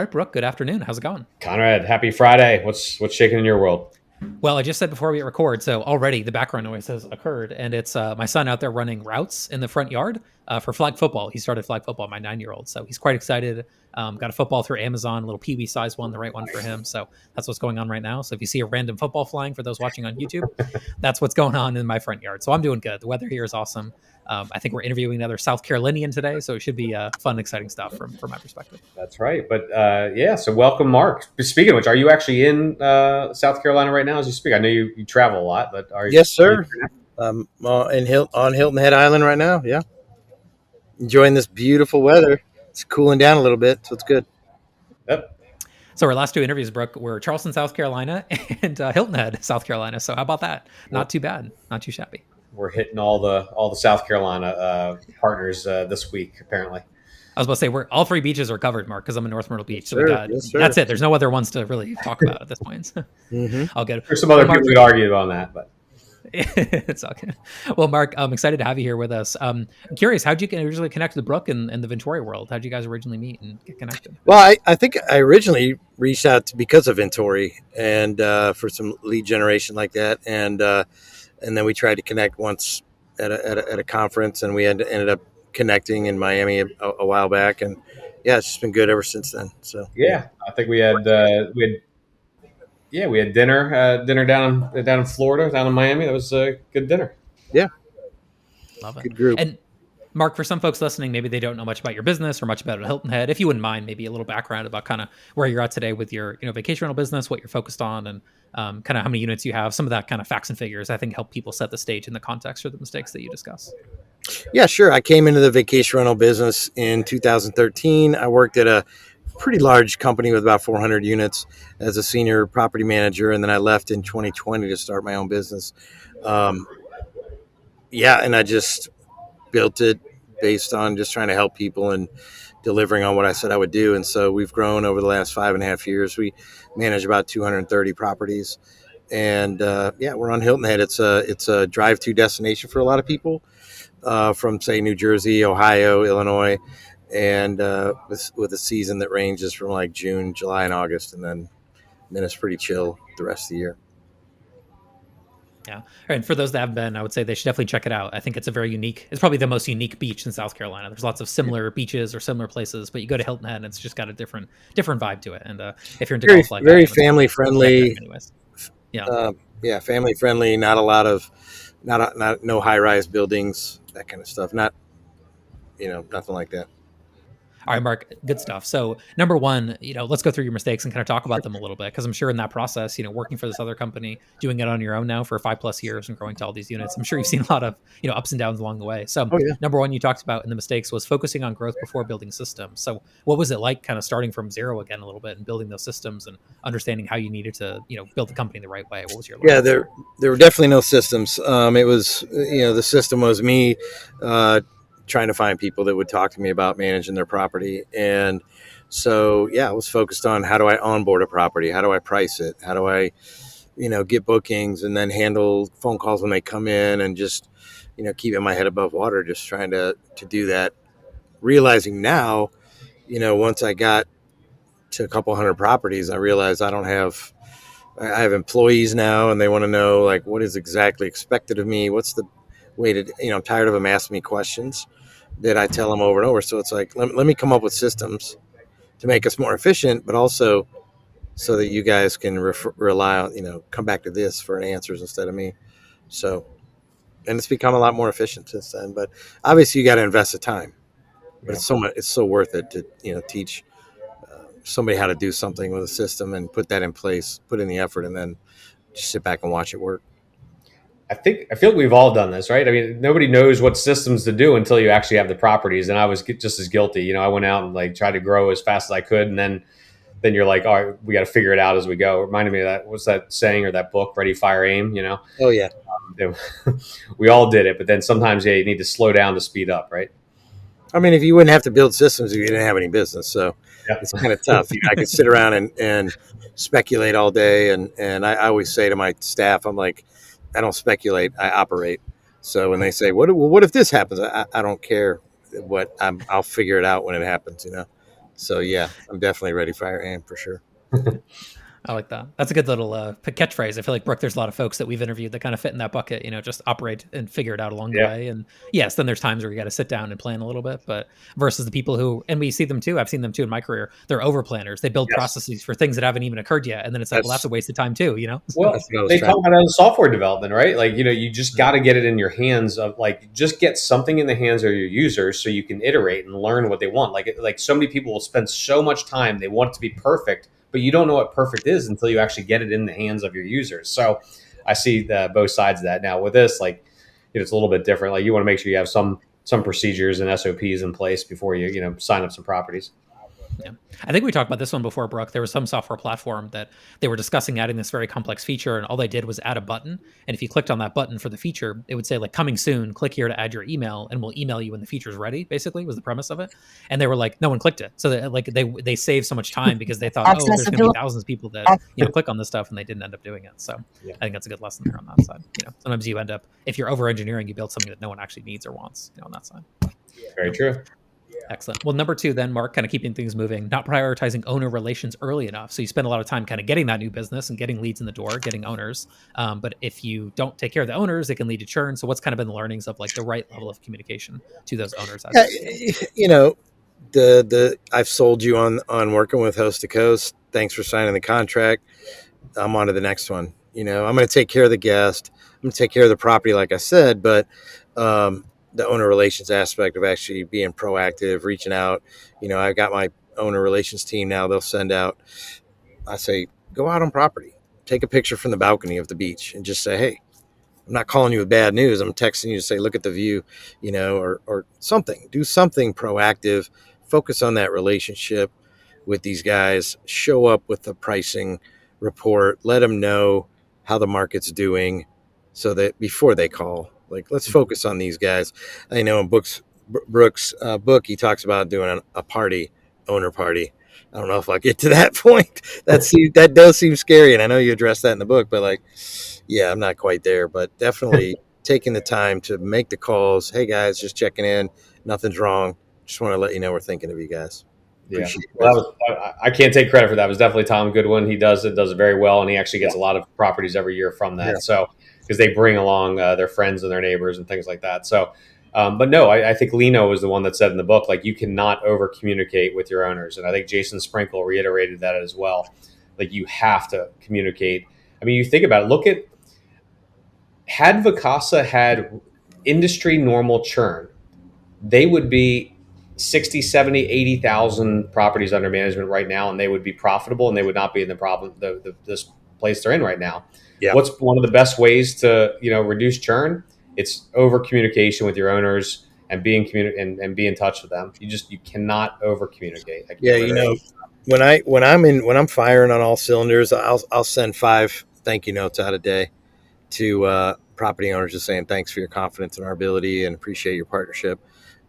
All right, Brooke, good afternoon. How's it going? Conrad, happy Friday. What's shaking in your world? Well, I just said before we record, so already the background noise has occurred, and it's my son out there running routes in the front yard for flag football. He started flag football, my 9-year-old, so he's quite excited. Got a football through Amazon, a little peewee size one, the right one for him. So that's what's going on right now. So if you see a random football flying, for those watching on YouTube, that's what's going on in my front yard. So I'm doing good. The weather here is awesome. I think we're interviewing another South Carolinian today, so it should be fun, exciting stuff from my perspective. That's right. But yeah, so welcome, Mark. Speaking of which, are you actually in South Carolina right now as you speak? I know you travel a lot, but are you? Yes, sir. On Hilton Head Island right now. Yeah, enjoying this beautiful weather. It's cooling down a little bit, so it's good. Yep. So our last two interviews, Brooke, were Charleston, South Carolina, and Hilton Head, South Carolina. So how about that? Not too bad. Not too shabby. We're hitting all the South Carolina partners this week, apparently. I was about to say we're all three beaches are covered, Mark, because I'm in North Myrtle Beach. So That's it. There's no other ones to really talk about at this point. I'll get it. There's some other people who'd argue on that, but it's okay. Well, Mark, I'm excited to have you here with us. I'm curious, how'd you originally connect with Brooke in the Vintory world? How'd you guys originally meet and get connected? Well, I think I originally reached out because of Vintory and for some lead generation like that, and then we tried to connect once at a conference, and we ended up connecting in Miami a while back, and yeah, it's just been good ever since then. So yeah, I think we had dinner down in Florida, down in Miami. That was a good dinner. Yeah, love it. Good group. And Mark, for some folks listening, maybe they don't know much about your business or much about Hilton Head. If you wouldn't mind, maybe a little background about kind of where you're at today with your vacation rental business, what you're focused on, and kind of how many units you have. Some of that kind of facts and figures, I think, help people set the stage in the context for the mistakes that you discuss. Yeah, sure. I came into the vacation rental business in 2013. I worked at a pretty large company with about 400 units as a senior property manager, and then I left in 2020 to start my own business. And I just built it based on just trying to help people and delivering on what I said I would do. And so we've grown over the last 5.5 years. We manage about 230 properties, and we're on Hilton Head. It's a drive-to destination for a lot of people from, say, New Jersey, Ohio, Illinois, and with a season that ranges from like June, July, and August, and then it's pretty chill the rest of the year. Yeah. And for those that have been, I would say they should definitely check it out. I think it's it's probably the most unique beach in South Carolina. There's lots of similar beaches or similar places, but you go to Hilton Head and it's just got a different vibe to it. And if you're into golf like very that, family friendly. Anyways. Yeah. Family friendly, not a lot of, no high rise buildings, that kind of stuff. Not, nothing like that. All right, Mark, good stuff. So number one, let's go through your mistakes and kind of talk about them a little bit, because I'm sure in that process, working for this other company, doing it on your own now for 5+ years and growing to all these units, I'm sure you've seen a lot of, ups and downs along the way. So Number one, you talked about in the mistakes was focusing on growth before building systems. So what was it like kind of starting from zero again a little bit and building those systems and understanding how you needed to, build the company the right way? What was your learning? Yeah, there were definitely no systems. It was, the system was me, trying to find people that would talk to me about managing their property. And so, I was focused on how do I onboard a property? How do I price it? How do I, get bookings and then handle phone calls when they come in, and just, keeping my head above water, just trying to do that. Realizing now, once I got to a couple hundred properties, I realized I have employees now, and they want to know like what is exactly expected of me. What's the way to, I'm tired of them asking me questions that I tell them over and over. So it's like, let me come up with systems to make us more efficient, but also so that you guys can rely on, come back to this for answers instead of me. So, and it's become a lot more efficient since then, but obviously you got to invest the time, but it's so worth it to, teach somebody how to do something with a system and put that in place, put in the effort, and then just sit back and watch it work. I feel like we've all done this, right? I mean, nobody knows what systems to do until you actually have the properties. And I was just as guilty. I went out and like tried to grow as fast as I could. And then you're like, all right, we got to figure it out as we go. It reminded me of that. What's that saying or that book, Ready, Fire, Aim, Oh, yeah. We all did it. But then sometimes you need to slow down to speed up, right? I mean, if you wouldn't have to build systems if you didn't have any business. So It's kind of tough. I could sit around and speculate all day. And I always say to my staff, I'm like, I don't speculate, I operate. So when they say, what if this happens? I don't care I'll figure it out when it happens, So yeah, I'm definitely ready, fire, aim for sure. I like that. That's a good little catchphrase. I feel like, Brooke, there's a lot of folks that we've interviewed that kind of fit in that bucket, just operate and figure it out along the Yeah. way. And yes, then there's times where you got to sit down and plan a little bit, but versus the people who, and we see them too, I've seen them too in my career, they're over planners. They build Yes. processes for things that haven't even occurred yet. And then it's like, well, that's a waste of time too, Well, they talk about it in software development, right? Like, you just got to get it in your hands of just get something in the hands of your users so you can iterate and learn what they want. Like so many people will spend so much time, they want it to be perfect, but you don't know what perfect is until you actually get it in the hands of your users. So I see both sides of that. Now with this, it's a little bit different. Like you want to make sure you have some procedures and SOPs in place before you sign up some properties. Yeah. I think we talked about this one before, Brooke. There was some software platform that they were discussing adding this very complex feature, and all they did was add a button. And if you clicked on that button for the feature, it would say like coming soon, click here to add your email, and we'll email you when the feature's ready, basically was the premise of it. And they were like, no one clicked it. So they saved so much time because they thought, oh, there's going to be thousands of people that click on this stuff, and they didn't end up doing it. So yeah. I think that's a good lesson there on that side. Sometimes you end up, if you're over engineering, you build something that no one actually needs or wants, on that side. Very true. Excellent. Well, number 2 then, Mark, kind of keeping things moving, not prioritizing owner relations early enough. So you spend a lot of time kind of getting that new business and getting leads in the door, getting owners. But if you don't take care of the owners, it can lead to churn. So what's kind of been the learnings of like the right level of communication to those owners? I've sold you on working with Host to Coast. Thanks for signing the contract. I'm on to the next one. I'm going to take care of the guest. I'm going to take care of the property, like I said, but the owner relations aspect of actually being proactive, reaching out. I've got my owner relations team now. They'll send out, I say, go out on property, take a picture from the balcony of the beach and just say, hey, I'm not calling you with bad news. I'm texting you to say, look at the view, or something, do something proactive, focus on that relationship with these guys, show up with the pricing report, let them know how the market's doing so that before they call, let's focus on these guys. I know in Brooke's book, he talks about doing a party, owner party. I don't know if I'll get to that point. That does seem scary. And I know you addressed that in the book, but I'm not quite there, but definitely taking the time to make the calls. Hey guys, just checking in. Nothing's wrong. Just want to let you know we're thinking of you guys. Yeah, I can't take credit for that. It was definitely Tom Goodwin. He does it very well, and he actually gets a lot of properties every year from that. Yeah. So because they bring along their friends and their neighbors and things like that. So, but no, I think Lino was the one that said in the book, you cannot over communicate with your owners, and I think Jason Sprinkle reiterated that as well. You have to communicate. I mean, you think about it. Had Vacasa had industry normal churn, they would be 60, 70, 80,000 properties under management right now, and they would be profitable, and they would not be in this place they're in right now. Yeah. What's one of the best ways to reduce churn? It's over communication with your owners and be in touch with them. You cannot over communicate. When I'm firing on all cylinders, I'll send 5 thank you notes out a day to property owners, just saying thanks for your confidence in our ability and appreciate your partnership.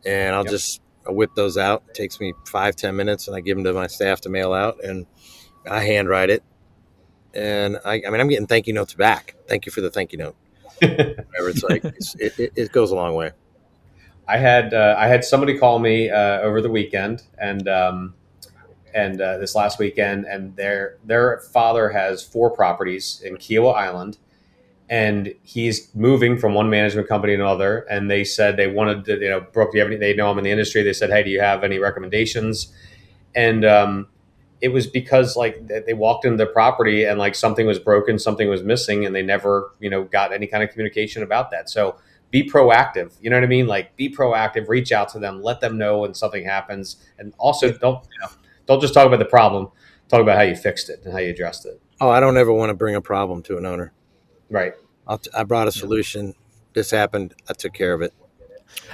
And I'll just whip those out. It takes me 5-10 minutes, and I give them to my staff to mail out, and I handwrite it. And I'm getting thank you notes back. Thank you for the thank you note. Whatever it's like, it goes a long way. I had somebody call me over the weekend and this last weekend, and their father has 4 properties in Kiowa Island, and he's moving from one management company to another. And they said they wanted to, Brooke, do you have any? They know I'm in the industry. They said, hey, do you have any recommendations? And it was because they walked into the property and something was broken, something was missing, and they never, got any kind of communication about that. So be proactive. You know what I mean? Be proactive, reach out to them, let them know when something happens. And also don't just talk about the problem, talk about how you fixed it and how you addressed it. Oh, I don't ever want to bring a problem to an owner. Right. I brought a solution. This happened. I took care of it.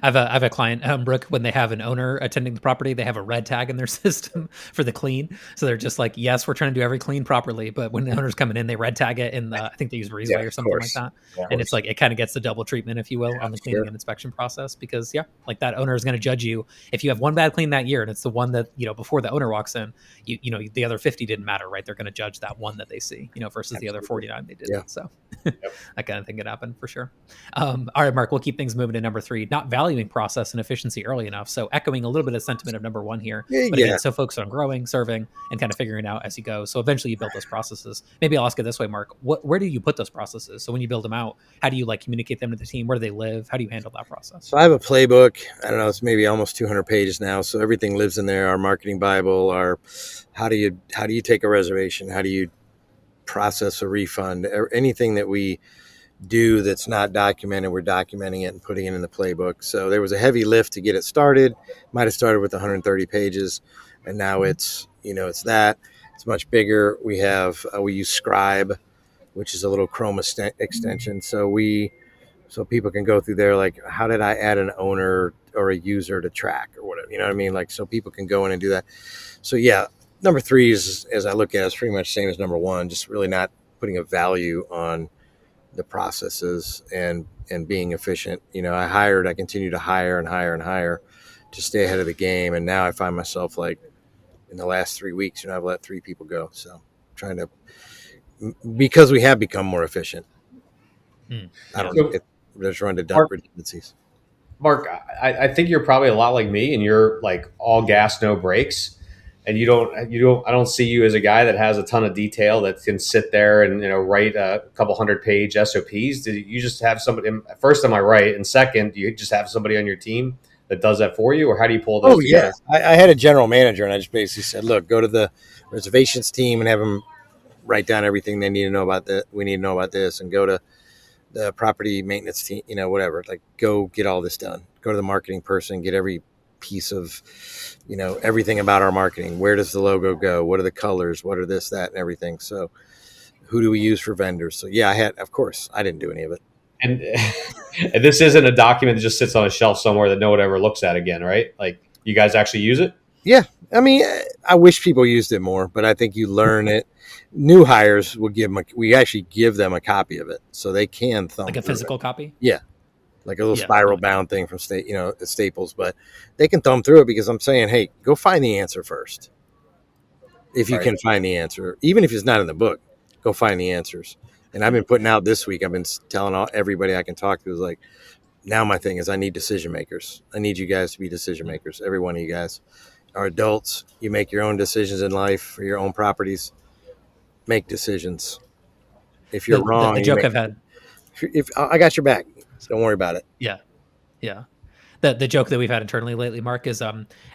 I have a client, Brooke, when they have an owner attending the property, they have a red tag in their system for the clean. So they're just yes, we're trying to do every clean properly. But when the owner's coming in, they red tag it in I think they use Breezeway or something like that. Yeah, and it's it kind of gets the double treatment, if you will, on the cleaning and inspection process, because that owner is going to judge you. If you have one bad clean that year, and it's the one that, before the owner walks in, the other 50 didn't matter, right? They're going to judge that one that they see, versus the other 49 they did. Yeah. So that kind of thing could happen for sure. All right, Mark, we'll keep things moving to number 3, not not valuing process and efficiency early enough. So echoing a little bit of sentiment of number one here, but Yeah. again, so focused on growing, serving, and kind of figuring it out as you go. So eventually you build those processes. Maybe I'll ask it this way, Mark, where do you put those processes? So when you build them out, how do you like communicate them to the team? Where do they live? How do you handle that process? So I have a playbook. I don't know, it's maybe almost 200 pages now. So everything lives in there. Our marketing Bible, our how do you take a reservation? How do you process a refund? Or anything that we do that's not documented, we're documenting it and putting it in the playbook. So there was a heavy lift to get it started. Might have started with 130 pages, and now it's much bigger. We use Scribe, which is a little Chrome extension. So people can go through there, like, how did I add an owner or a user to track or whatever, you know what I mean? Like, so people can go in and do that. So yeah, number 3 is, as I look at it, is pretty much the same as number 1, just really not putting a value on the processes and being efficient. I continue to hire and hire and hire to stay ahead of the game. And now I find myself, like, in the last 3 weeks, I've let 3 people go. So trying to, because we have become more efficient. I don't know. Just run to redundancies. Mark, I think you're probably a lot like me, and you're like all gas, no brakes. And I don't see you as a guy that has a ton of detail that can sit there and, write a couple 100-page SOPs. Did you just have somebody, first, am I right? And second, do you just have somebody on your team that does that for you, or how do you pull those together? I had a general manager, and I just basically said, look, go to the reservations team and have them write down everything they need to know about that. We need to know about this, and go to the property maintenance team, whatever, like, go get all this done. Go to the marketing person, get every piece of, everything about our marketing. Where does the logo go? What are the colors? What are this, that, and everything? So who do we use for vendors? So yeah, I didn't do any of it. And, and this isn't a document that just sits on a shelf somewhere that no one ever looks at again, right? Like, you guys actually use it? Yeah. I mean, I wish people used it more, but I think you learn it. New hires we actually give them a copy of it so they can thumb like a physical copy. Yeah. Like a little spiral bound thing from Staples, but they can thumb through it, because I'm saying, hey, go find the answer first. If you can find the answer, even if it's not in the book, go find the answers. And I've been putting out this week, I've been telling everybody I can talk to, is like, now my thing is, I need decision makers. I need you guys to be decision makers. Every one of you guys are adults. You make your own decisions in life for your own properties. Make decisions. If you're wrong, the joke I've had. If I got your back, so don't worry about it. Yeah. The joke that we've had internally lately, Mark, is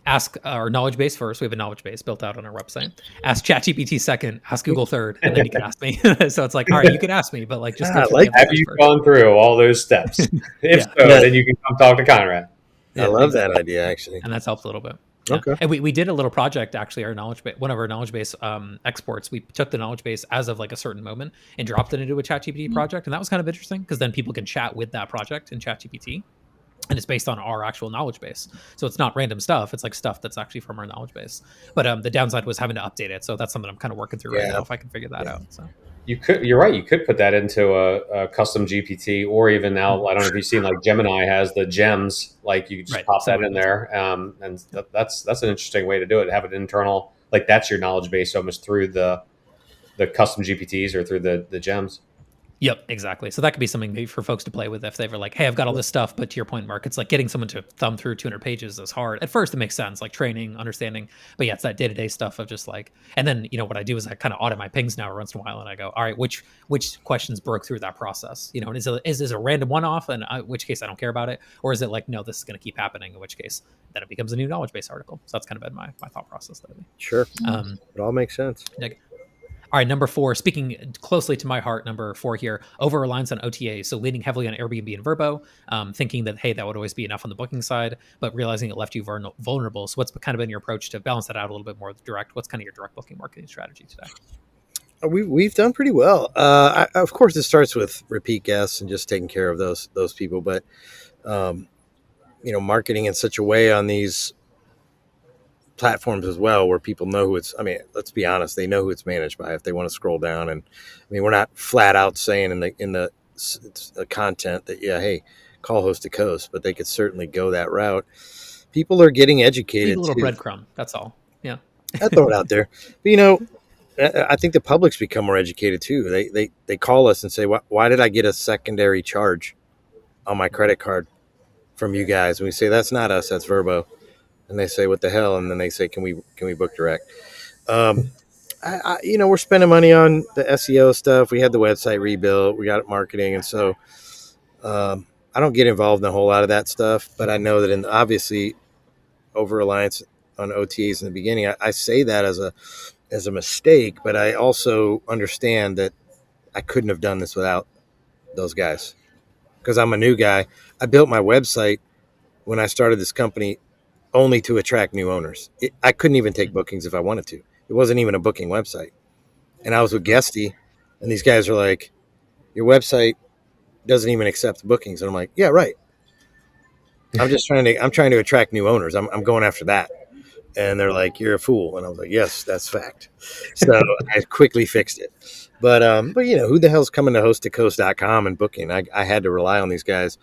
ask our knowledge base first. We have a knowledge base built out on our website. Ask ChatGPT second. Ask Google third, and then you can ask me. So it's like, all right, you can ask me, but like, just have you gone through all those steps? If so, then you can come talk to Conrad. I love that idea, actually, and that's helped a little bit. Yeah. Okay. And we did a little project, actually, one of our knowledge base exports. We took the knowledge base as of like a certain moment and dropped it into a ChatGPT project. And that was kind of interesting, because then people can chat with that project in ChatGPT. And it's based on our actual knowledge base. So it's not random stuff. It's like stuff that's actually from our knowledge base. But the downside was having to update it. So that's something I'm kind of working through right now, if I can figure that out. So you're right. You could put that into a custom GPT, or even now, I don't know if you've seen, like, Gemini has the gems, like, you just pop that in there. And that's an interesting way to do it. Have an internal, like, that's your knowledge base almost through the custom GPTs or through the gems. Yep, exactly. So that could be something maybe for folks to play with if they were like, hey, I've got all this stuff. But to your point, Mark, it's like getting someone to thumb through 200 pages is hard. At first, it makes sense, like training, understanding. But yeah, it's that day-to-day stuff of just like, and then, what I do is I kind of audit my pings now once in a while. And I go, all right, which questions broke through that process? And is this a random one-off? And in which case I don't care about it. Or is it like, no, this is going to keep happening, in which case then it becomes a new knowledge base article. So that's kind of been my thought process lately. Sure. It all makes sense. All right, number 4, speaking closely to my heart, number 4 here, over-reliance on OTAs. So leaning heavily on Airbnb and Vrbo, thinking that, hey, that would always be enough on the booking side, but realizing it left you vulnerable. So what's kind of been your approach to balance that out a little bit more direct? What's kind of your direct booking marketing strategy today? We've done pretty well. Of course, it starts with repeat guests and just taking care of those people. But, marketing in such a way on these platforms as well, where people know who it's, let's be honest, they know who it's managed by if they want to scroll down. And we're not flat out saying in the content that, hey, call host to coast, but they could certainly go that route. People are getting educated. Leave a little breadcrumb. That's all. Yeah. I throw it out there. But, I think the public's become more educated too. They call us and say, why did I get a secondary charge on my credit card from you guys. And we say, that's not us, that's Verbo. And they say, what the hell? And then they say, can we book direct? We're spending money on the SEO stuff. We had the website rebuilt. We got marketing. And so I don't get involved in a whole lot of that stuff, but I know that obviously over reliance on OTAs in the beginning, I say that as a mistake, but I also understand that I couldn't have done this without those guys because I'm a new guy. I built my website when I started this company only to attract new owners. I couldn't even take bookings if I wanted to. It wasn't even a booking website. And I was with Guesty, and these guys are like, your website doesn't even accept bookings. And I'm like, yeah, right. I'm trying to attract new owners. I'm going after that. And they're like, you're a fool. And I was like, yes, that's fact. So I quickly fixed it. But who the hell's coming to hosttocoast.com and booking? I had to rely on these guys.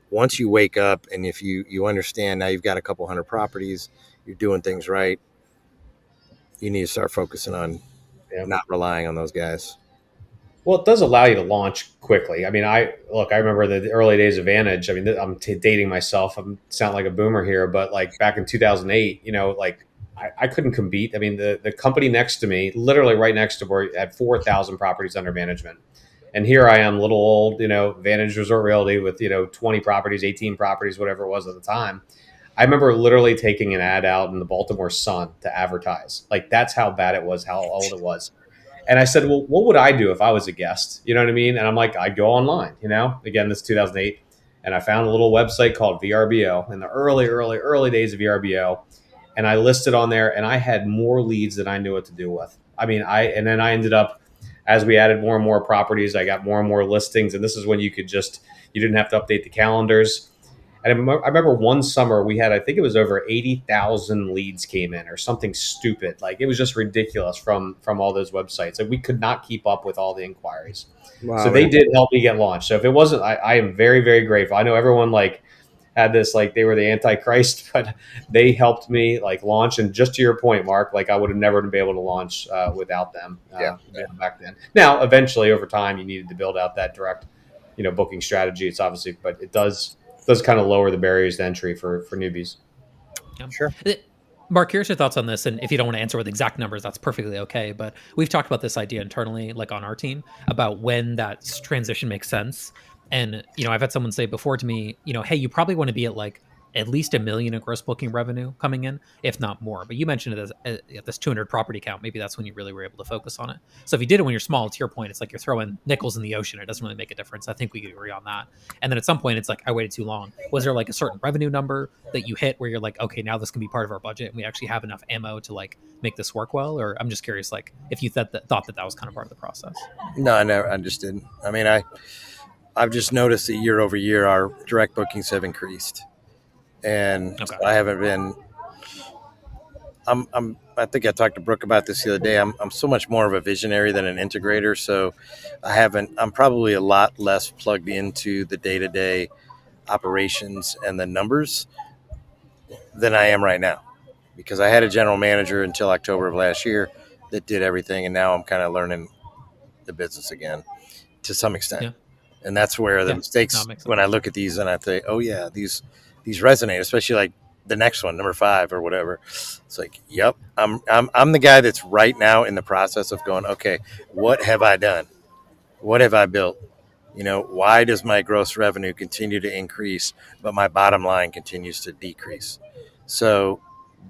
Once you wake up and if you understand now you've got a couple hundred properties, you're doing things right, you need to start focusing on not relying on those guys. Well, it does allow you to launch quickly. I mean, I remember the early days of Vantage. I mean, I'm dating myself. I sound like a boomer here, but like back in 2008, I couldn't compete. I mean, the company next to me, literally right next to where had 4,000 properties under management. And here I am, little old, Vantage Resort Realty with, 20 properties, 18 properties, whatever it was at the time. I remember literally taking an ad out in the Baltimore Sun to advertise. Like, that's how bad it was, how old it was. And I said, well, what would I do if I was a guest? You know what I mean? And I'm like, I'd go online, again, this is 2008. And I found a little website called VRBO in the early days of VRBO. And I listed on there and I had more leads than I knew what to do with. I mean, and then I ended up, as we added more and more properties, I got more and more listings. And this is when you didn't have to update the calendars. And I remember one summer we had, I think it was over 80,000 leads came in or something stupid. Like it was just ridiculous from all those websites. Like we could not keep up with all the inquiries. Wow, so they did help me get launched. So if it wasn't, I am very, very grateful. I know everyone had this, they were the Antichrist, but they helped me launch. And just to your point, Mark, I would have never been able to launch without them back then. Now, eventually over time, you needed to build out that direct, booking strategy. It's obviously, but it does kind of lower the barriers to entry for newbies. Yeah. Sure. Mark, here's your thoughts on this. And if you don't want to answer with exact numbers, that's perfectly okay. But we've talked about this idea internally, on our team, about when that transition makes sense. And, I've had someone say before to me, hey, you probably want to be at least $1 million in gross booking revenue coming in, if not more. But you mentioned it as at this 200 property count. Maybe that's when you really were able to focus on it. So if you did it when you're small, to your point, it's like you're throwing nickels in the ocean. It doesn't really make a difference. I think we could agree on that. And then at some point, it's I waited too long. Was there a certain revenue number that you hit where you're okay, now this can be part of our budget and we actually have enough ammo to make this work well? Or I'm just curious, if you thought that was kind of part of the process. No, I never. I just didn't. I mean, I've just noticed that year over year, our direct bookings have increased. And okay. I haven't been, I think I talked to Brooke about this the other day. I'm so much more of a visionary than an integrator. So I'm probably a lot less plugged into the day-to-day operations and the numbers than I am right now, because I had a general manager until October of last year that did everything. And now I'm kind of learning the business again to some extent. Yeah. And that's where the mistakes, when I look at these and I think, oh yeah, these resonate, especially the next one, number 5 or whatever. It's yep, I'm the guy that's right now in the process of going, okay, what have I done? What have I built? Why does my gross revenue continue to increase, but my bottom line continues to decrease? So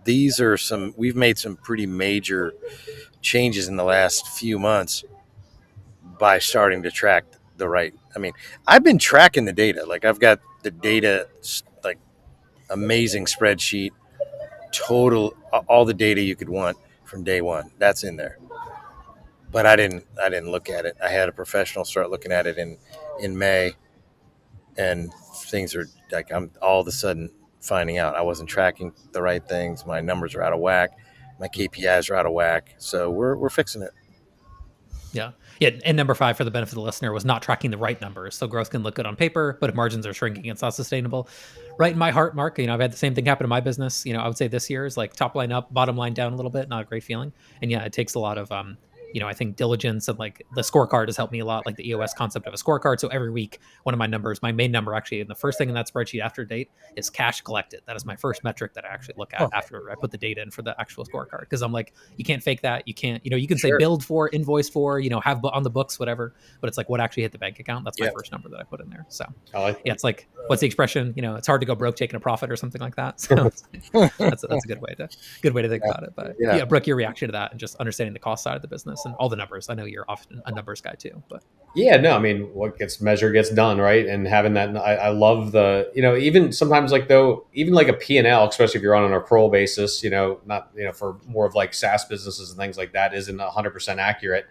we've made some pretty major changes in the last few months by starting to track the right. I mean, I've been tracking the data. I've got the data, amazing spreadsheet, total, all the data you could want from day one. That's in there. But I didn't look at it. I had a professional start looking at it in May, and things are I'm all of a sudden finding out I wasn't tracking the right things. My numbers are out of whack. My KPIs are out of whack. So we're fixing it. Yeah. Yeah. And number 5, for the benefit of the listener, was not tracking the right numbers. So growth can look good on paper, but if margins are shrinking, it's not sustainable. Right in my heart, Mark, I've had the same thing happen in my business. I would say this year is top line up, bottom line down a little bit. Not a great feeling. And yeah, it takes a lot of I think diligence and like the scorecard has helped me a lot, like the EOS concept of a scorecard. So every week, one of my numbers, my main number actually, and the first thing in that spreadsheet after date is cash collected. That is my first metric that I actually look at after I put the data in for the actual scorecard. Because I'm like, you can't fake that. You can't, you can say billed for, invoice for, have on the books, whatever. But it's like what actually hit the bank account. That's my first number that I put in there. So it's like, what's the expression? It's hard to go broke taking a profit or something like that. So that's a good way to think about it. But Brooke, your reaction to that and just understanding the cost side of the business and all the numbers. I know you're often a numbers guy too, but I mean, what gets measured gets done, right? And having that, I love the, even sometimes like even like a P&L, especially if you're on an accrual basis, not, for more of like SaaS businesses and things like that isn't 100% accurate.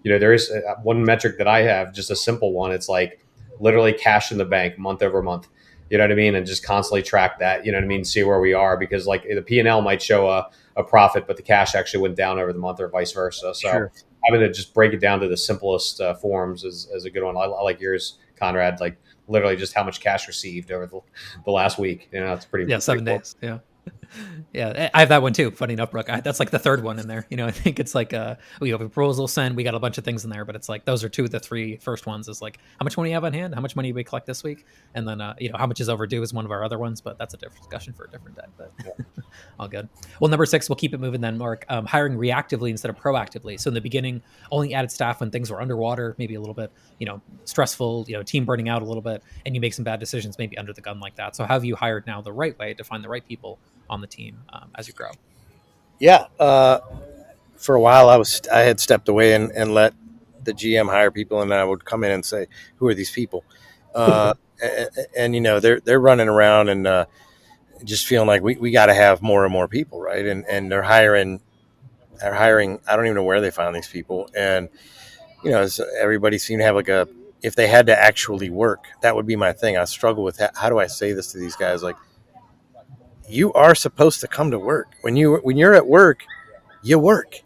There is one metric that I have, just a simple one. It's like literally cash in the bank month over month. You know what I mean? And just constantly track that, see where we are, because like the P&L might show a profit, but the cash actually went down over the month or vice versa. So having to just break it down to the simplest forms is a good one. I like yours, Conrad, like literally just how much cash received over the last week. It's pretty 7 cool. days. Yeah. Yeah, I have that one too. Funny enough, Brooke, that's like the third one in there. I think it's like we have a proposal send. We got a bunch of things in there, but it's like those are two of the three first ones. Is like how much money you have on hand, how much money we collect this week, and then how much is overdue is one of our other ones. But that's a different discussion for a different day. But all good. Well, number 6, we'll keep it moving then, Mark. Hiring reactively instead of proactively. So in the beginning, only added staff when things were underwater, maybe a little bit stressful, team burning out a little bit, and you make some bad decisions, maybe under the gun like that. So how have you hired now the right way to find the right people on the team as you grow? For a while I had stepped away and let the GM hire people, and then I would come in and say, who are these people? And they're running around and just feeling like we got to have more and more people, right? And they're hiring. I don't even know where they found these people, and everybody seemed to have if they had to actually work, that would be my thing. I struggle with how do I say this to these guys? Like, you are supposed to come to work. When you're at work, you work.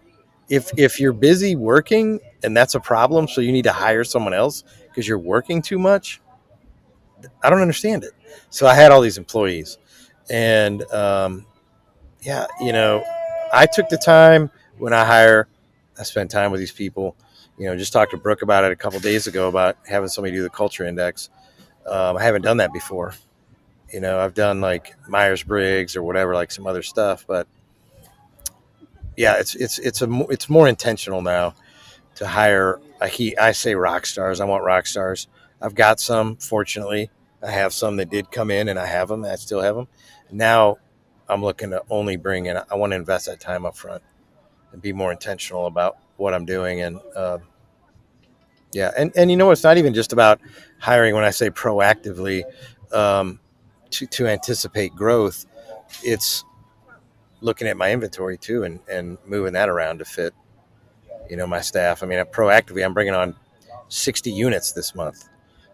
If you're busy working and that's a problem, so you need to hire someone else because you're working too much, I don't understand it. So I had all these employees, and I took the time when I hire. I spend time with these people. Just talked to Brooke about it a couple of days ago about having somebody do the culture index. I haven't done that before. I've done like Myers-Briggs or whatever, like some other stuff, but it's more intentional now to hire. I say rock stars. I want rock stars. I've got some, fortunately. I have some that did come in and I have them. I still have them. Now I'm looking to only bring in, I want to invest that time up front and be more intentional about what I'm doing. And, it's not even just about hiring when I say proactively, to anticipate growth. It's looking at my inventory too and moving that around to fit, my staff. I mean, proactively, I'm bringing on 60 units this month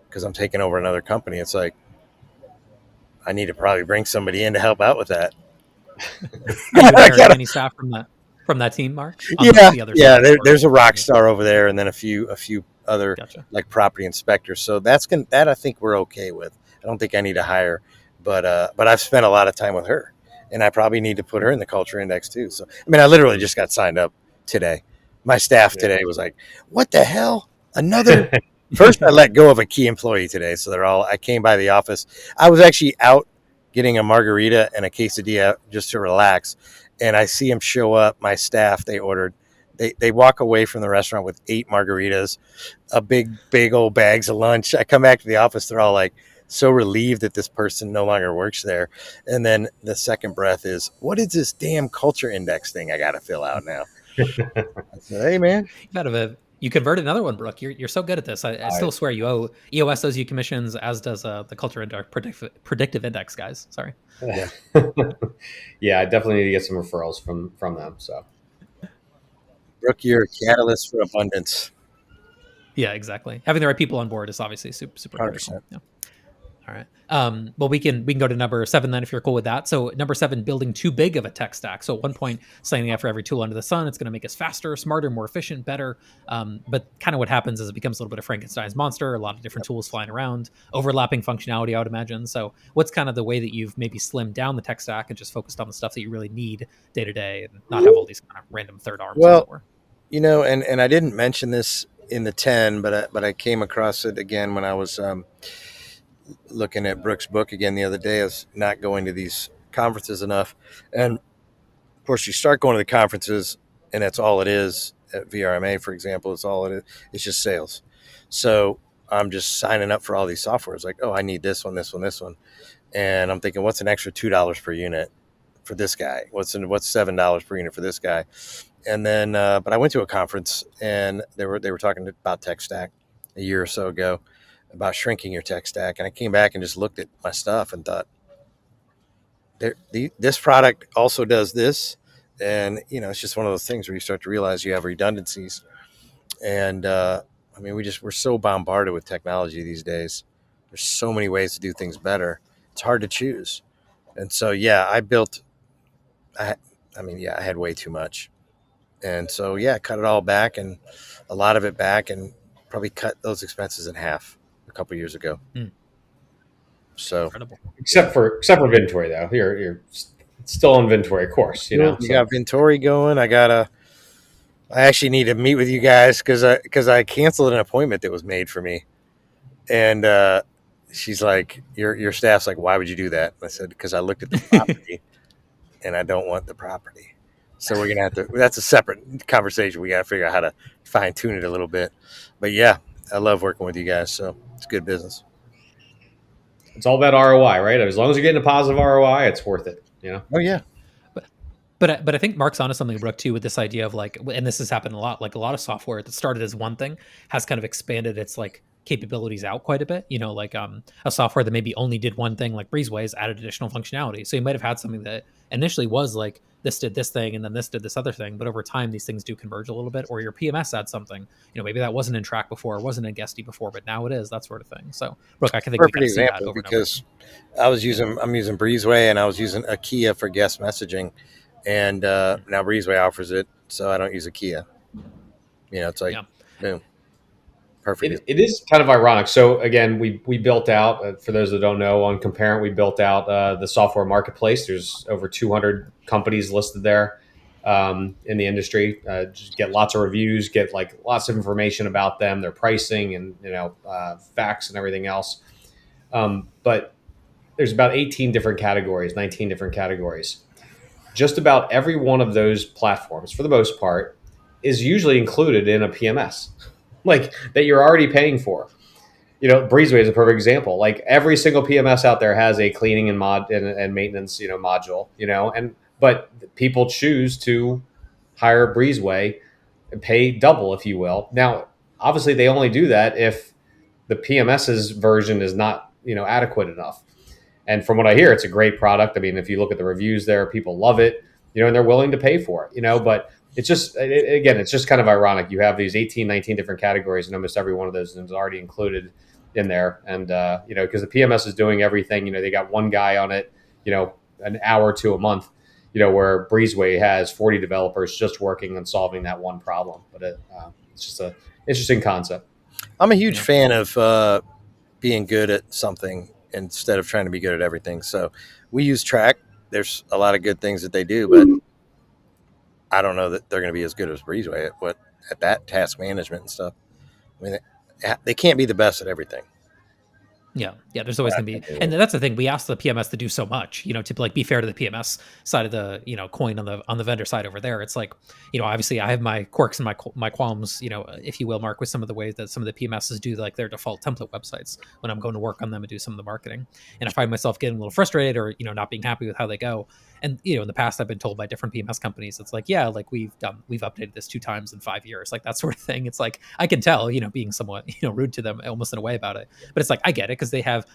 because I'm taking over another company. It's like, I need to probably bring somebody in to help out with that. Any staff from that team, Mark? There's a rock star over there, and then a few other like property inspectors. So that I think we're okay with. I don't think I need to hire, but I've spent a lot of time with her, and I probably need to put her in the culture index too. So I mean, I literally just got signed up today. My staff today was like, "What the hell? Another?" First, I let go of a key employee today, so I came by the office. I was actually out getting a margarita and a quesadilla just to relax, and I see him show up. My staff, they walk away from the restaurant with 8 margaritas, a big old bags of lunch. I come back to the office, they're all like so relieved that this person no longer works there. And then the second breath is, what is this damn culture index thing I got to fill out now? I said, hey man, you converted another one, Brooke. You're so good at this. I still swear you owe EOS owes you commissions, as does the culture index, predictive index guys. Sorry. Yeah. I definitely need to get some referrals from them. So, Brooke, you're a catalyst for abundance. Yeah, exactly. Having the right people on board is obviously super critical. Yeah. All right. Well, we can go to number 7 then, if you're cool with that. So number 7, building too big of a tech stack. So at one point, signing up for every tool under the sun, it's going to make us faster, smarter, more efficient, better. But kind of what happens is it becomes a little bit of Frankenstein's monster, a lot of different tools flying around, overlapping functionality, I would imagine. So what's kind of the way that you've maybe slimmed down the tech stack and just focused on the stuff that you really need day to day and not have all these kind of random third arms? Well, And I didn't mention this in the 10, but I came across it again when I was looking at Brooke's book again the other day. I was not going to these conferences enough. And of course, you start going to the conferences, and that's all it is. At VRMA, for example, it's all it is. It's just sales. So I'm just signing up for all these softwares. Like, oh, I need this one, this one, this one, and I'm thinking, what's an extra $2 per unit for this guy? What's $7 per unit for this guy? And then, but I went to a conference, and they were talking about tech stack a year or so ago, about shrinking your tech stack. And I came back and just looked at my stuff and thought, this product also does this. And, it's just one of those things where you start to realize you have redundancies. And, we're so bombarded with technology these days. There's so many ways to do things better. It's hard to choose. And so, I had way too much. And so, cut it all back, and a lot of it back, and probably cut those expenses in half a couple of years ago. So, incredible. Except for Vintory, though, you're still on Vintory, of course. You got Vintory going. I actually need to meet with you guys because I canceled an appointment that was made for me, and she's like, "Your staff's like, why would you do that?" And I said, "Because I looked at the property, and I don't want the property." So we're gonna have to. That's a separate conversation. We gotta figure out how to fine tune it a little bit. But I love working with you guys. So it's good business. It's all about ROI, right? As long as you're getting a positive ROI, it's worth it. Oh yeah. But I think Mark's onto something, Brooke, too, with this idea of like, and this has happened a lot. Like a lot of software that started as one thing has kind of expanded its like capabilities out quite a bit. Like a software that maybe only did one thing, like Breezeway, has added additional functionality. So you might have had something that initially was like, this did this thing and then this did this other thing, but over time these things do converge a little bit. Or your PMS adds something, maybe that wasn't in Track before, or wasn't in Guesty before, but now it is, that sort of thing. So Brooke, I can think perfect example, because I'm using Breezeway, and I was using Akia for guest messaging, and now Breezeway offers it, so I don't use Akia. It's like boom. Perfect. It is kind of ironic. So again, we built out, for those that don't know, on Comparent, we built out the software marketplace. There's over 200 companies listed there in the industry. Just get lots of reviews, get like lots of information about them, their pricing, and facts and everything else. But there's about 18 different categories, 19 different categories. Just about every one of those platforms, for the most part, is usually included in a PMS. Like that you're already paying for. Breezeway is a perfect example. Like every single PMS out there has a cleaning and maintenance, module, but people choose to hire Breezeway and pay double, if you will. Now, obviously they only do that if the PMS's version is not, adequate enough. And from what I hear, it's a great product. I mean, if you look at the reviews there, people love it, and they're willing to pay for it, but it's just, again, it's just kind of ironic. You have these 18, 19 different categories, and almost every one of those is already included in there. And, because the PMS is doing everything, they got one guy on it, an hour to a month, where Breezeway has 40 developers just working on solving that one problem. But it's just an interesting concept. I'm a huge fan of being good at something instead of trying to be good at everything. So we use Track. There's a lot of good things that they do, but I don't know that they're going to be as good as Breezeway at that task management and stuff. I mean, they can't be the best at everything. Yeah, there's always going to be, and that's the thing. We ask the PMS to do so much, to like be fair to the PMS side of the coin on the vendor side over there. It's like, obviously I have my quirks and my qualms, if you will, Mark, with some of the ways that some of the PMSs do like their default template websites when I'm going to work on them and do some of the marketing, and I find myself getting a little frustrated or not being happy with how they go. And in the past I've been told by different PMS companies, it's like, like we've updated this 2 times in 5 years, like that sort of thing. It's like I can tell, being somewhat rude to them almost in a way about it, but it's like I get it, because they have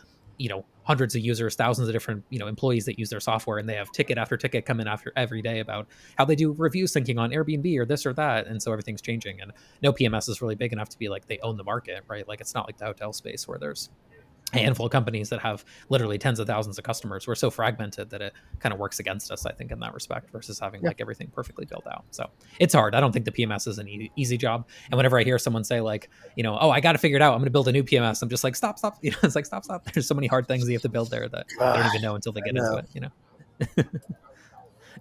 hundreds of users, thousands of different employees that use their software, and they have ticket after ticket come in after every day about how they do review syncing on Airbnb or this or that, and so everything's changing, and no PMS is really big enough to be like they own the market, right? Like it's not like the hotel space where there's a handful of companies that have literally tens of thousands of customers. We're so fragmented that it kind of works against us, I think, in that respect, versus having like everything perfectly built out. So it's hard. I don't think the PMS is an easy job. And whenever I hear someone say like, oh, I got to figure it out, I'm going to build a new PMS, I'm just like, stop. It's like, stop. There's so many hard things you have to build there that I don't even know until they get into it,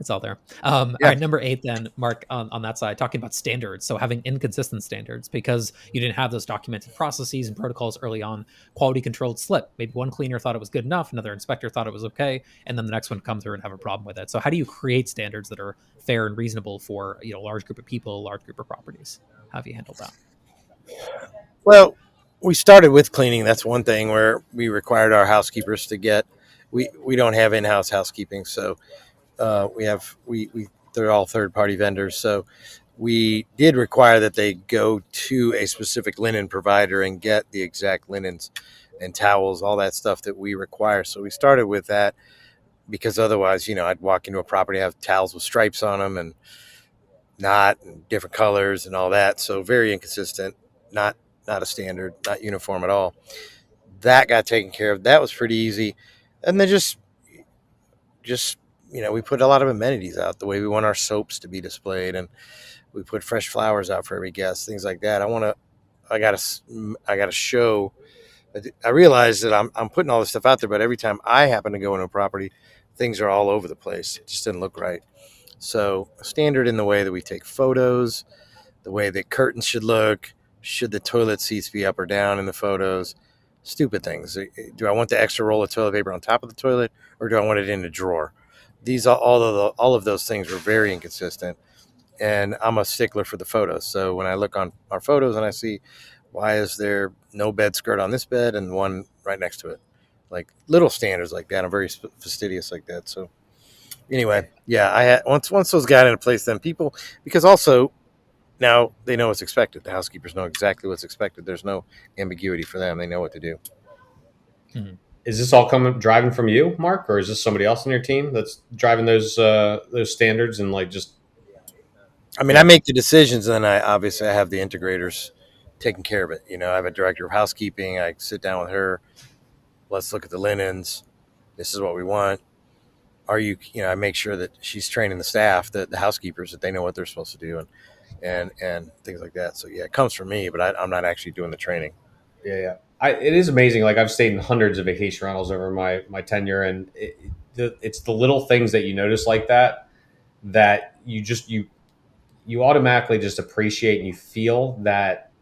It's all there. All Yeah. right, number 8 then, Mark, on that side, talking about standards. So having inconsistent standards because you didn't have those documented processes and protocols early on. Quality controlled slip. Maybe one cleaner thought it was good enough, another inspector thought it was okay, and then the next one come through and have a problem with it. So how do you create standards that are fair and reasonable for a large group of people, a large group of properties? How have you handled that? Well, we started with cleaning. That's one thing where we required our housekeepers to get. We don't have in-house housekeeping, so we they're all third-party vendors. So we did require that they go to a specific linen provider and get the exact linens and towels, all that stuff that we require. So we started with that because otherwise, I'd walk into a property, have towels with stripes on them and not and different colors and all that. So very inconsistent, not a standard, not uniform at all. That got taken care of. That was pretty easy. And then just we put a lot of amenities out the way we want our soaps to be displayed, and we put fresh flowers out for every guest, things like that. I gotta show. I realize that I'm putting all this stuff out there, but every time I happen to go into a property, things are all over the place. It just didn't look right. So standard in the way that we take photos, the way that curtains should look, should the toilet seats be up or down in the photos, stupid things. Do I want the extra roll of toilet paper on top of the toilet, or do I want it in a drawer? These all of those things were very inconsistent, and I'm a stickler for the photos. So when I look on our photos and I see, why is there no bed skirt on this bed and one right next to it, like little standards like that, I'm very fastidious like that. So anyway, yeah, I had once those got into place, then people, because also now they know what's expected. The housekeepers know exactly what's expected. There's no ambiguity for them. They know what to do. Is this all driving from you, Mark, or is this somebody else on your team that's driving those standards and like just? I mean, I make the decisions, and I have the integrators taking care of it. I have a director of housekeeping. I sit down with her. Let's look at the linens. This is what we want. I make sure that she's training the staff, the housekeepers, that they know what they're supposed to do, and things like that. So yeah, it comes from me, but I'm not actually doing the training. Yeah. It is amazing. Like I've stayed in hundreds of vacation rentals over my tenure, and it's the little things that you notice like that you automatically just appreciate, and you feel that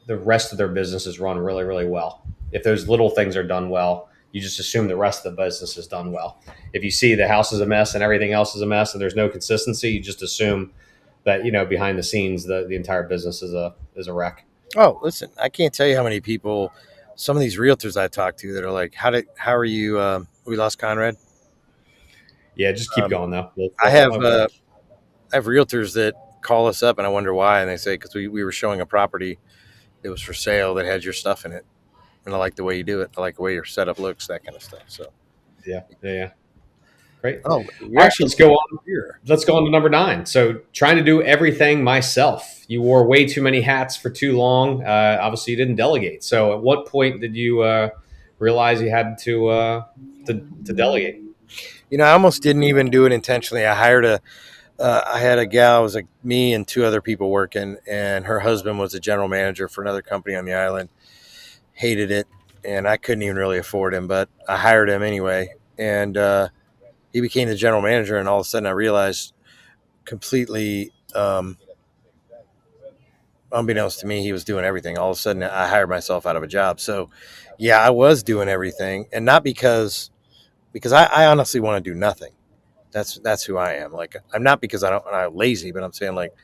the rest of their business is run really, really well. If those little things are done well, you just assume the rest of the business is done well. If you see the house is a mess and everything else is a mess and there's no consistency, you just assume that behind the scenes the entire business is a wreck. Oh, listen, I can't tell you how many people, some of these realtors I talk to that are like, how are you? We lost Conrad. Yeah, just keep going though. I have realtors that call us up and I wonder why, and they say because we were showing a property that was for sale that had your stuff in it, and I like the way you do it. I like the way your setup looks, that kind of stuff. So yeah. Great. Oh, actually, let's go on here. Let's go on to number 9. So, trying to do everything myself. You wore way too many hats for too long. Obviously, you didn't delegate. So, at what point did you realize you had to delegate? I almost didn't even do it intentionally. I had a gal. It was like me and 2 other people working, and her husband was a general manager for another company on the island. Hated it, and I couldn't even really afford him, but I hired him anyway, and he became the general manager, and all of a sudden I realized, completely unbeknownst to me, he was doing everything. All of a sudden I hired myself out of a job. So yeah, I was doing everything, and not because I honestly want to do nothing. That's who I am. Like, I'm not because I'm lazy, but I'm saying, like,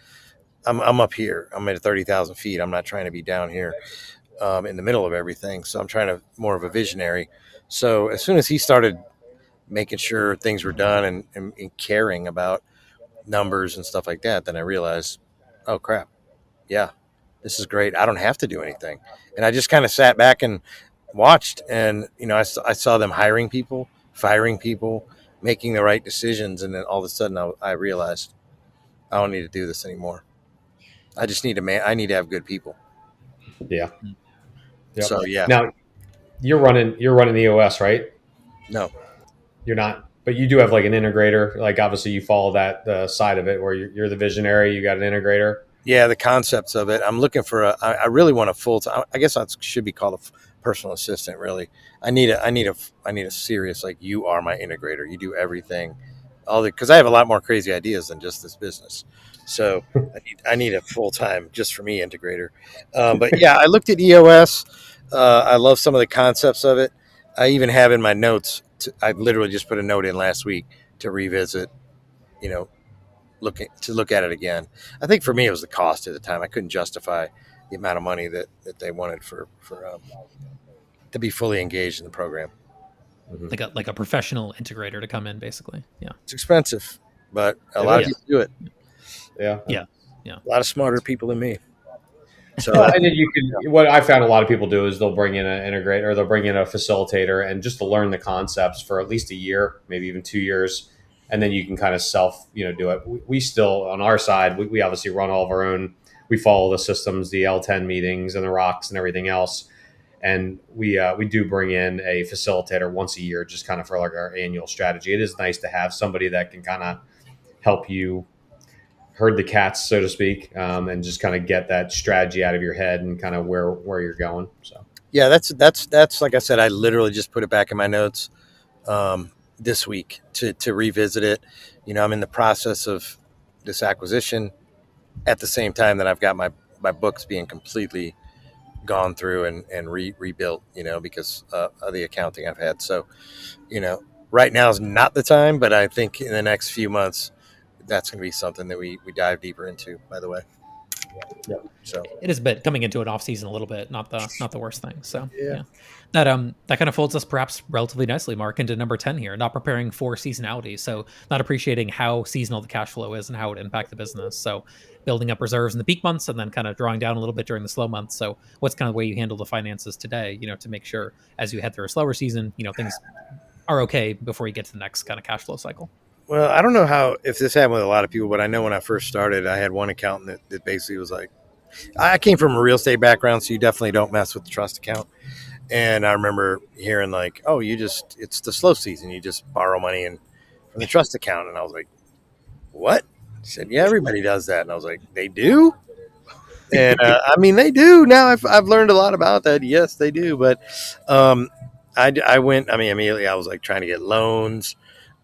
I'm up here. I'm at 30,000 feet. I'm not trying to be down here in the middle of everything. So I'm trying to more of a visionary. So as soon as he started making sure things were done and caring about numbers and stuff like that, then I realized, oh crap, yeah, this is great. I don't have to do anything. And I just kind of sat back and watched, and I saw them hiring people, firing people, making the right decisions, and then all of a sudden I realized I don't need to do this anymore. I just need I need to have good people. Yeah. Yep. So yeah. Now you're running EOS, right? No. You're not, but you do have like an integrator. Like obviously you follow that side of it where you're the visionary. You got an integrator. Yeah, the concepts of it. I'm looking for I really want a full-time. I guess that should be called a personal assistant. Really, I need a serious, like, you are my integrator. You do everything. because I have a lot more crazy ideas than just this business. So I need a full-time just for me integrator. But yeah, I looked at EOS. I love some of the concepts of it. I even have in my notes. I literally just put a note in last week to revisit. You know, look at it again. I think for me it was the cost at the time. I couldn't justify the amount of money that they wanted for to be fully engaged in the program. Like a professional integrator to come in, basically. Yeah, it's expensive, but a lot of people do it. Yeah. A lot of smarter people than me. So well, and then you can. What I found a lot of people do is they'll bring in an integrator, or they'll bring in a facilitator, and just to learn the concepts for at least a year, maybe even 2 years, and then you can kind of do it. We still on our side, we obviously run all of our own. We follow the systems, the L10 meetings, and the rocks, and everything else. And we do bring in a facilitator once a year, just kind of for like our annual strategy. It is nice to have somebody that can kind of help you herd the cats, so to speak, and just kind of get that strategy out of your head and kind of where you're going. So yeah, that's like I said, I literally just put it back in my notes this week to revisit it. I'm in the process of this acquisition at the same time that I've got my books being completely gone through and rebuilt, because of the accounting I've had. So, right now is not the time, but I think in the next few months, that's going to be something that we dive deeper into, by the way. Yeah. So it is a bit coming into an off season a little bit, not the worst thing. So yeah. That kind of folds us perhaps relatively nicely, Mark, into number 10 here, not preparing for seasonality. So not appreciating how seasonal the cash flow is and how it impact the business. So building up reserves in the peak months and then kind of drawing down a little bit during the slow months. So what's kind of the way you handle the finances today, to make sure as you head through a slower season, things are okay before you get to the next kind of cash flow cycle? Well, I don't know if this happened with a lot of people, but I know when I first started, I had one accountant that basically was like, I came from a real estate background, so you definitely don't mess with the trust account. And I remember hearing like, oh, it's the slow season. You just borrow money from the trust account. And I was like, what? He said, yeah, everybody does that. And I was like, they do? And they do. Now I've learned a lot about that. Yes, they do. But I went, immediately I was like trying to get loans,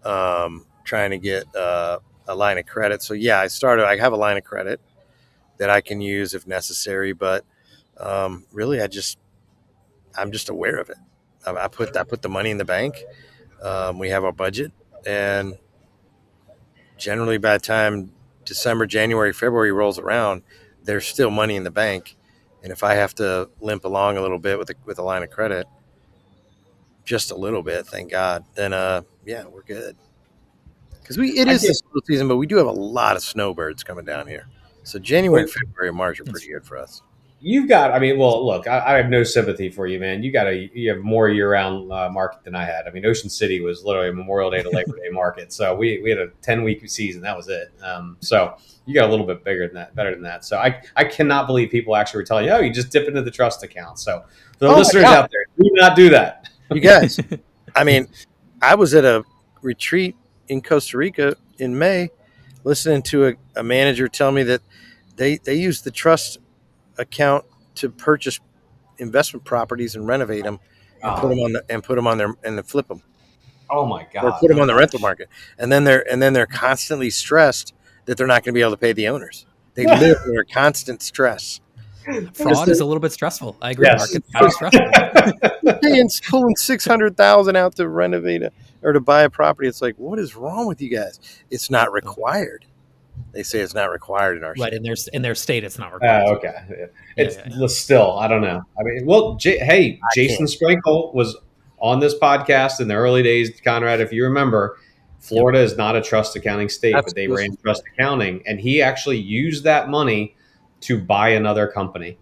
trying to get a line of credit. So yeah, I have a line of credit that I can use if necessary, but really I'm just aware of it. I put the money in the bank. We have our budget, and generally by the time December, January, February rolls around, there's still money in the bank. And if I have to limp along a little bit with a line of credit, just a little bit, thank God, then yeah, we're good. Because it is the slow season, but we do have a lot of snowbirds coming down here. So January, February, March are pretty good for us. You've got, look, I have no sympathy for you, man. You have more year-round market than I had. Ocean City was literally a Memorial Day to Labor Day market. So we had a 10-week season. That was it. So you got a little bit better than that. So I cannot believe people actually were telling you, oh, you just dip into the trust account. So the listeners out there, do not do that. You guys, I was at a retreat in Costa Rica in May, listening to a manager tell me that they use the trust account to purchase investment properties and renovate them and put them on their and then flip them. Oh my God! Or put them on the rental market, and then they're constantly stressed that they're not going to be able to pay the owners. They live under constant stress. Fraud is a little bit stressful. I agree, yes. Mark. It's very stressful. Pulling $600,000 out to renovate or to buy a property. It's like, what is wrong with you guys? It's not required. They say it's not required in our state. Right, in their state, it's not required. Okay. It's still, I don't know. Jason Sprinkle was on this podcast in the early days, Conrad, if you remember. Florida is not a trust accounting state, but they ran trust accounting, and he actually used that money to buy another company.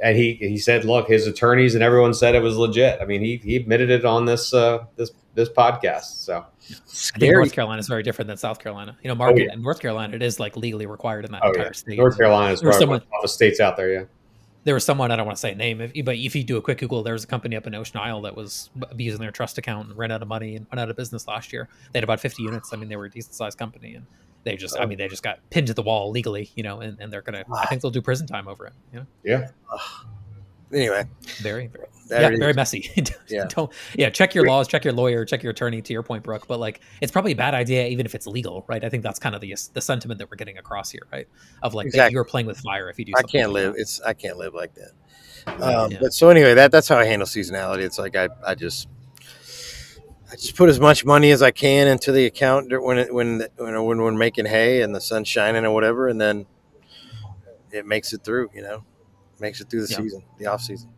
And he said, look, his attorneys and everyone said it was legit. He admitted it on this podcast. So I think North Carolina is very different than South Carolina. Mark, in North Carolina, it is like legally required in that entire state. North Carolina is one of the states out there. Yeah. There was someone, I don't want to say a name, but if you do a quick Google, there was a company up in Ocean Isle that was abusing their trust account and ran out of money and went out of business last year. They had about 50 units. They were a decent sized company, and they just got pinned to the wall legally, and they're gonna. I think they'll do prison time over it. Yeah. Anyway, very, very. Yeah, very messy. Yeah. Check your laws, check your lawyer, check your attorney, to your point, Brooke. But like, it's probably a bad idea even if it's legal, right? I think that's kind of the sentiment that we're getting across here, right? Of like, that you're playing with fire if you do I something. can't like live. that. I can't live like that. But so anyway, that's how I handle seasonality. It's like I just put as much money as I can into the account when we're making hay and the sun's shining or whatever, and then it makes it through. Makes it through the season, the off season.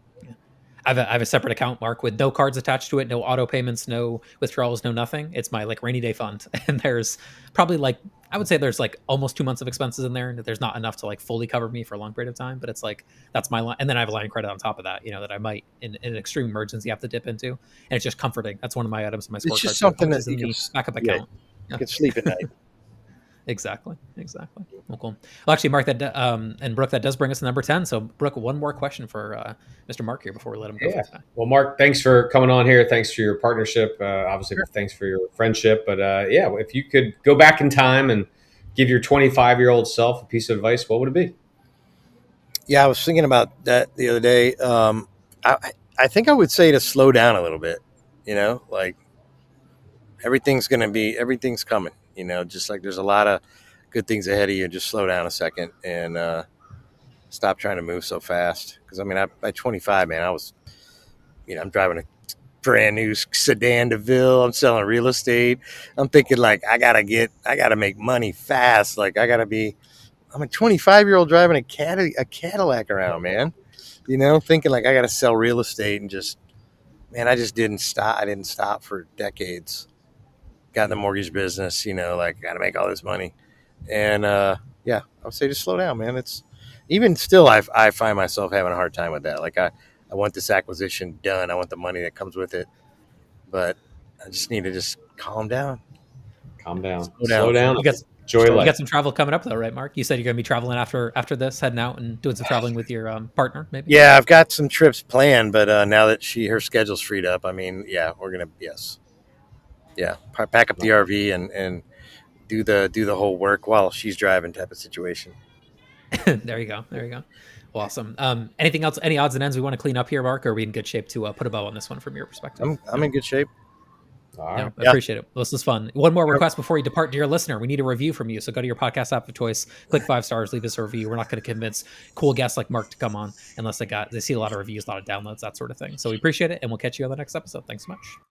I have a separate account, Mark, with no cards attached to it, no auto payments, no withdrawals, no nothing. It's my like rainy day fund, and there's probably like, I would say there's like almost 2 months of expenses in there, and there's not enough to like fully cover me for a long period of time. But it's like, that's my line, and then I have a line of credit on top of that, that I might in an extreme emergency have to dip into, and it's just comforting. That's one of my items in my scorecard. It's just something that in the backup account. You can sleep at night. Exactly. Well, cool. Well, actually, Mark, that and Brooke, that does bring us to number 10. So, Brooke, one more question for Mr. Mark here before we let him go. Yeah. Well, Mark, thanks for coming on here. Thanks for your partnership. Obviously, thanks for your friendship. But if you could go back in time and give your 25-year-old self a piece of advice, what would it be? Yeah, I was thinking about that the other day. I think I would say to slow down a little bit. Like everything's coming. Just like there's a lot of good things ahead of you. Just slow down a second and stop trying to move so fast. Because I mean, by 25, man, I was, I'm driving a brand new sedan DeVille. I'm selling real estate. I'm thinking like I gotta make money fast. Like I'm a 25-year-old driving a Cadillac around, man. Thinking like I gotta sell real estate and I just didn't stop. I didn't stop for decades. Got in the mortgage business, like got to make all this money. And I would say just slow down, man. It's even still, I find myself having a hard time with that. Like I want this acquisition done. I want the money that comes with it, but I just need to just calm down. Slow down. You got some travel coming up though, right, Mark? You said you're going to be traveling after this, heading out and doing some traveling with your partner, maybe? Yeah, I've got some trips planned, but now that her schedule's freed up, I mean, we're going to, yes. Yeah, pack up the RV and do the whole work while she's driving type of situation. There you go. Well, awesome. Anything else? Any odds and ends we want to clean up here, Mark? Or are we in good shape to put a bow on this one from your perspective? I'm in good shape. All right. I appreciate it. Well, this is fun. One more request before you depart, dear listener. We need a review from you. So go to your podcast app of choice, click 5 stars, leave us a review. We're not going to convince cool guests like Mark to come on unless they see a lot of reviews, a lot of downloads, that sort of thing. So we appreciate it, and we'll catch you on the next episode. Thanks so much.